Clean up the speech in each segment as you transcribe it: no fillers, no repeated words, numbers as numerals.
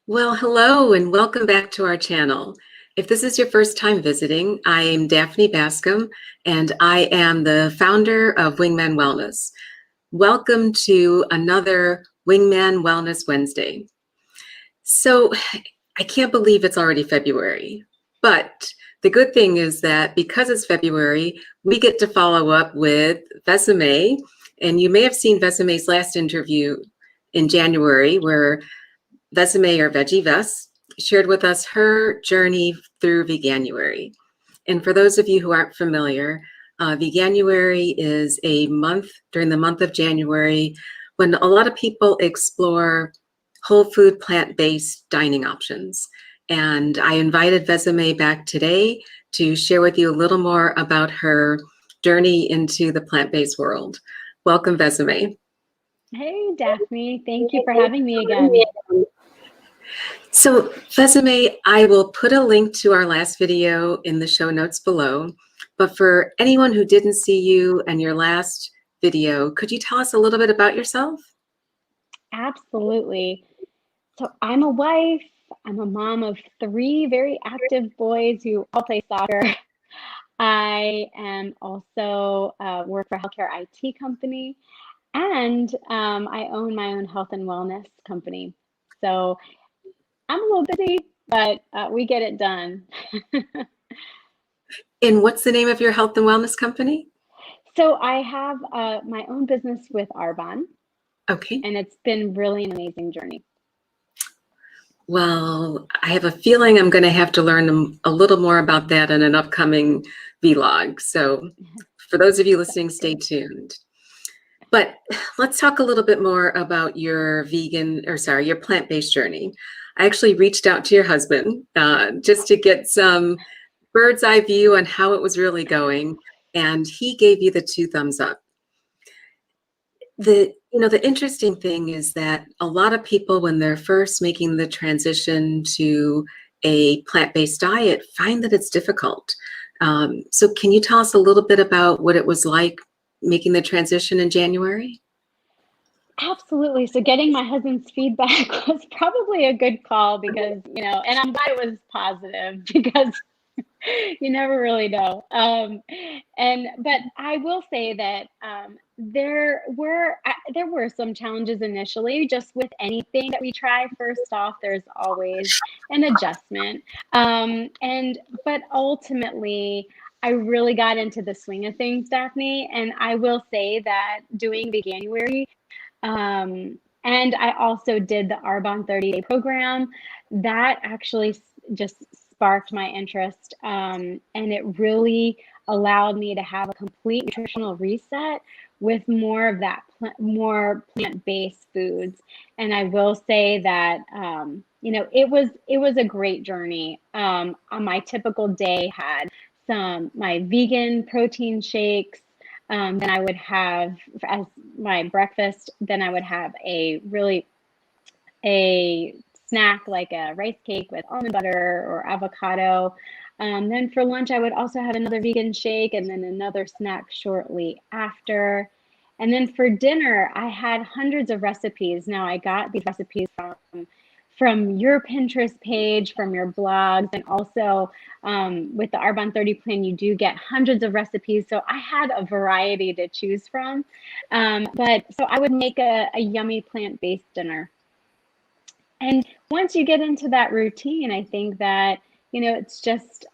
Well, hello and welcome back to our channel. If this is your first time visiting, I am Daphne Bascom and I am the founder of Wingman Wellness. Welcome to another Wingman Wellness Wednesday. So I can't believe it's already February, but the good thing is that because it's February, we get to follow up with Vesime, and you may have seen Vesime's last interview in January where Vesime, or Veggie Ves, shared with us her journey through Veganuary. And for those of you who aren't familiar, Veganuary is a month during the month of January when a lot of people explore whole food, plant-based dining options. And I invited Vesime back today to share with you a little more about her journey into the plant-based world. Welcome, Vesime. Hey, Daphne. Thank you for having me again. So, Vesime, I will put a link to our last video in the show notes below. But for anyone who didn't see you and your last video, could you tell us a little bit about yourself? Absolutely. So I'm a wife. I'm a mom of three very active boys who all play soccer. I am also work for a healthcare IT company, and I own my own health and wellness company. So I'm a little busy, but we get it done. And what's the name of your health and wellness company? So I have my own business with Arbonne, Okay. and it's been really an amazing journey. Well, I have a feeling I'm going to have to learn a little more about that in an upcoming vlog. So for those of you listening, stay tuned. But let's talk a little bit more about your your plant-based journey. I actually reached out to your husband just to get some bird's eye view on how it was really going, and he gave you the 2 thumbs up. The interesting thing is that a lot of people, when they're first making the transition to a plant-based diet, find that it's difficult. So can you tell us a little bit about what it was like making the transition in January? Absolutely. So getting my husband's feedback was probably a good call because, and I'm glad it was positive because you never really know. But I will say that there were some challenges initially, just with anything that we try. First off, there's always an adjustment. But ultimately, I really got into the swing of things, Daphne. And I will say that doing Veganuary, and I also did the Arbonne 30-day program. That actually just sparked my interest. And it really allowed me to have a complete nutritional reset with more of that, more plant-based foods. And I will say that, it was a great journey. My typical day had my vegan protein shakes. Then I would have as my breakfast, then I would have a snack like a rice cake with almond butter or avocado. Then for lunch, I would also have another vegan shake and then another snack shortly after. And then for dinner, I had hundreds of recipes. Now I got these recipes from your Pinterest page, from your blogs, and also with the Arbonne 30 plan, you do get hundreds of recipes. So I had a variety to choose from. But so I would make a yummy plant-based dinner. And once you get into that routine, I think that, it's just,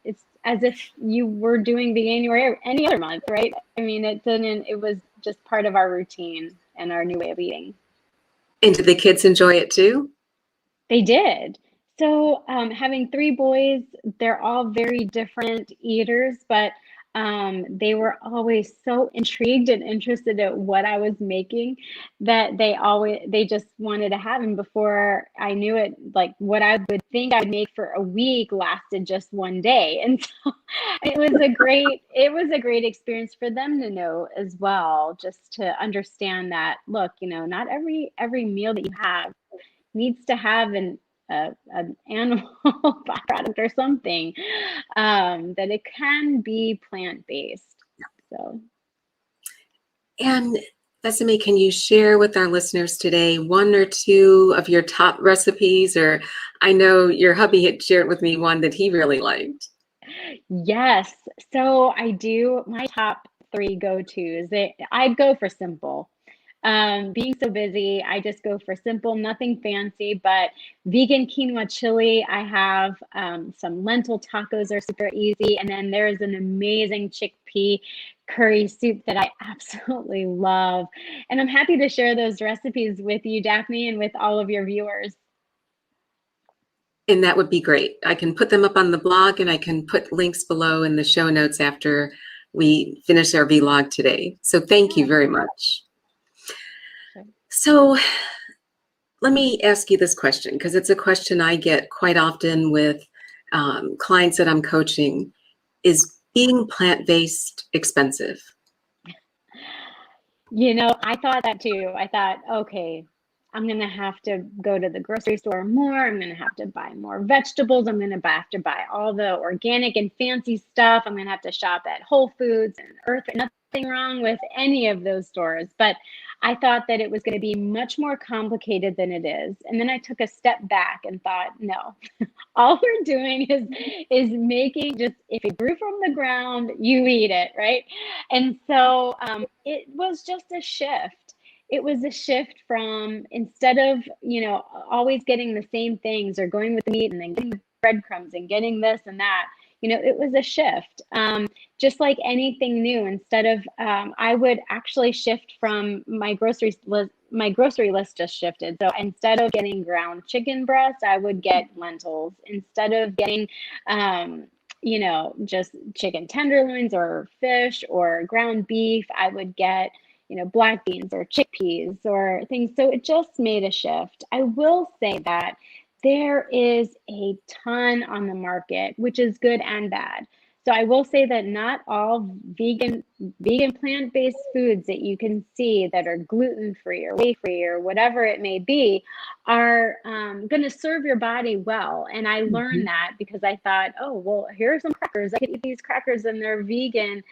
it's as if you were doing Veganuary or any other month, right? I mean, it was just part of our routine and our new way of eating. And did the kids enjoy it too? They did. So having three boys, they're all very different eaters, but they were always so intrigued and interested in what I was making that they just wanted to have them. Before I knew it, like what I would think I would make for a week lasted just one day. And so it was a great experience for them to know as well, just to understand that, look, not every meal that you have needs to have an animal byproduct or something, that it can be plant-based. So, And Vesime, can you share with our listeners today one or two of your top recipes? Or I know your hubby had shared with me one that he really liked. Yes. So I do my top three go-tos. I'd go for simple. Being so busy, I just go for simple, nothing fancy, but vegan quinoa chili. I have some lentil tacos are super easy. And then there's an amazing chickpea curry soup that I absolutely love. And I'm happy to share those recipes with you, Daphne, and with all of your viewers. And that would be great. I can put them up on the blog and I can put links below in the show notes after we finish our vlog today. So thank you Yeah. very much. Sure. So let me ask you this question, because it's a question I get quite often with clients that I'm coaching. Is being plant-based expensive? I thought that too. I thought, okay, I'm going to have to go to the grocery store more. I'm going to have to buy more vegetables. I'm going to have to buy all the organic and fancy stuff. I'm going to have to shop at Whole Foods and Earth. Nothing wrong with any of those stores. But I thought that it was going to be much more complicated than it is. And then I took a step back and thought, no, all we're doing is making, just if it grew from the ground, you eat it, right? And so it was just a shift. It was a shift from, instead of always getting the same things or going with the meat and then getting the breadcrumbs and getting this and that. It was a shift. Just like anything new, instead of I would actually shift from my grocery list. My grocery list just shifted. So instead of getting ground chicken breast, I would get lentils. Instead of getting just chicken tenderloins or fish or ground beef, I would get black beans or chickpeas or things. So it just made a shift. I will say that there is a ton on the market, which is good and bad. So I will say that not all vegan plant-based foods that you can see that are gluten-free or whey-free or whatever it may be are going to serve your body well. And I learned that because I thought, oh, well, here are some crackers. I could eat these crackers and they're vegan.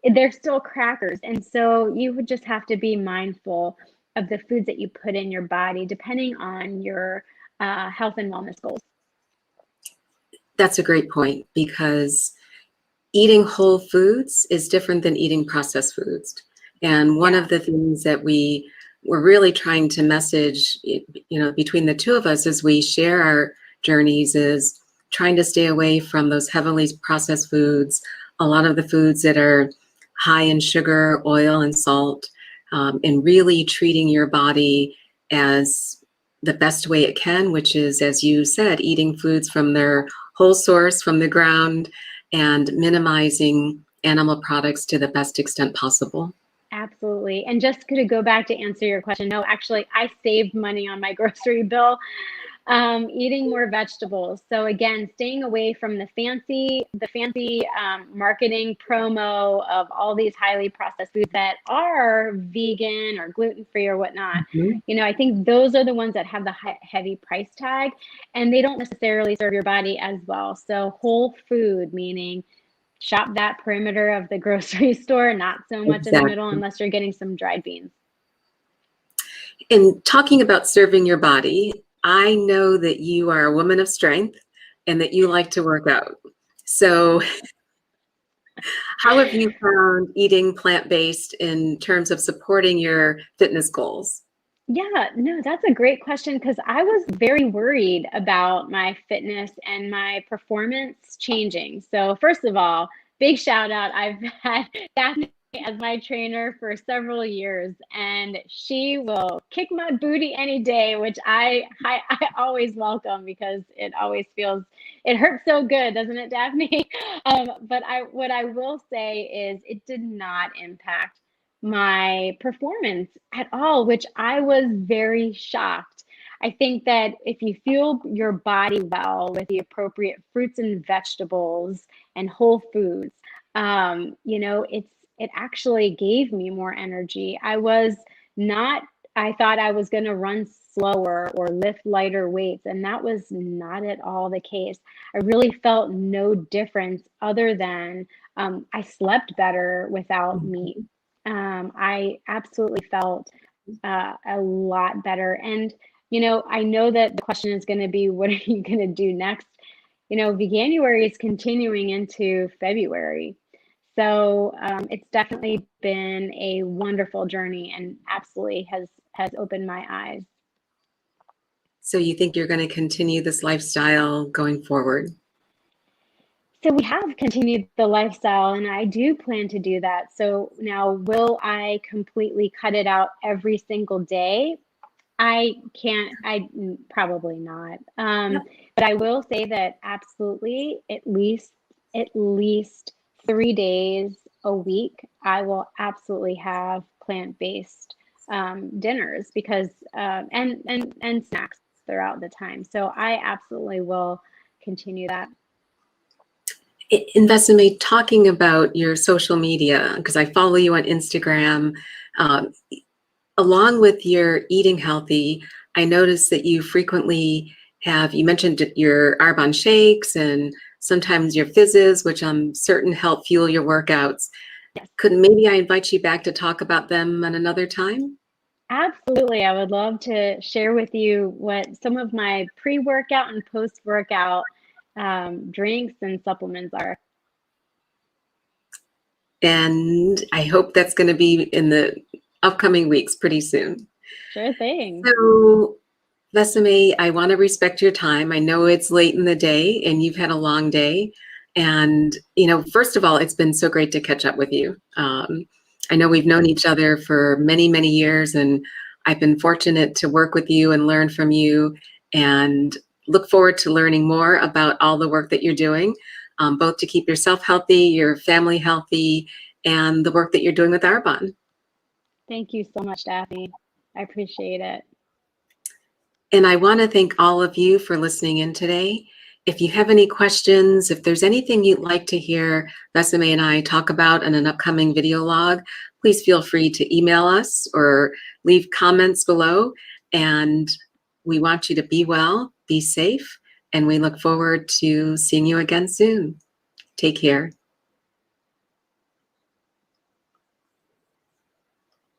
They're still crackers. And so you would just have to be mindful of the foods that you put in your body, depending on your health and wellness goals. That's a great point, because eating whole foods is different than eating processed foods. And one of the things that we're really trying to message, between the two of us as we share our journeys, is trying to stay away from those heavily processed foods, a lot of the foods that are high in sugar, oil, and salt, and really treating your body as the best way it can, which is, as you said, eating foods from their whole source, from the ground, and minimizing animal products to the best extent possible. Absolutely. And just to go back to answer your question, no, actually, I saved money on my grocery bill, eating more vegetables. So again, staying away from the fancy marketing promo of all these highly processed foods that are vegan or gluten-free or whatnot. I think those are the ones that have the heavy price tag, and they don't necessarily serve your body as well. So whole food, meaning shop that perimeter of the grocery store, not so much in the middle, unless you're getting some dried beans. In talking about serving your body, I know that you are a woman of strength and that you like to work out. So how have you found eating plant-based in terms of supporting your fitness goals? Yeah, no, that's a great question, because I was very worried about my fitness and my performance changing. So first of all, big shout out. I've had Daphne as my trainer for several years, and she will kick my booty any day, which I always welcome, because it hurts so good, doesn't it, Daphne? But what I will say is it did not impact my performance at all, which I was very shocked. I think that if you fuel your body well with the appropriate fruits and vegetables and whole foods, it actually gave me more energy. I thought I was going to run slower or lift lighter weights, and that was not at all the case. I really felt no difference other than I slept better without meat. I absolutely felt a lot better. And, you know, I know that the question is going to be, what are you going to do next? You know, Veganuary is continuing into February. So it's definitely been a wonderful journey and absolutely has opened my eyes. So you think you're going to continue this lifestyle going forward? So we have continued the lifestyle, and I do plan to do that. So now, will I completely cut it out every single day? I can't, probably not. But I will say that absolutely, at least 3 days a week, I will absolutely have plant-based dinners because and snacks throughout the time. So I absolutely will continue that. In Vesime, talking about your social media, because I follow you on Instagram, um, along with your eating healthy, I noticed that you frequently you mentioned your Arbonne shakes and sometimes your fizzes, which I'm certain help fuel your workouts. Yes. Could maybe I invite you back to talk about them at another time? Absolutely. I would love to share with you what some of my pre-workout and post-workout drinks and supplements are. And I hope that's going to be in the upcoming weeks pretty soon. Sure thing. So, Vesime, I want to respect your time. I know it's late in the day and you've had a long day. And, you know, first of all, it's been so great to catch up with you. I know we've known each other for many, many years, and I've been fortunate to work with you and learn from you and look forward to learning more about all the work that you're doing, both to keep yourself healthy, your family healthy, and the work that you're doing with Arbonne. Thank you so much, Daphne. I appreciate it. And I want to thank all of you for listening in today. If you have any questions, if there's anything you'd like to hear Vesime and I talk about in an upcoming video log, please feel free to email us or leave comments below. And we want you to be well, be safe, and we look forward to seeing you again soon. Take care.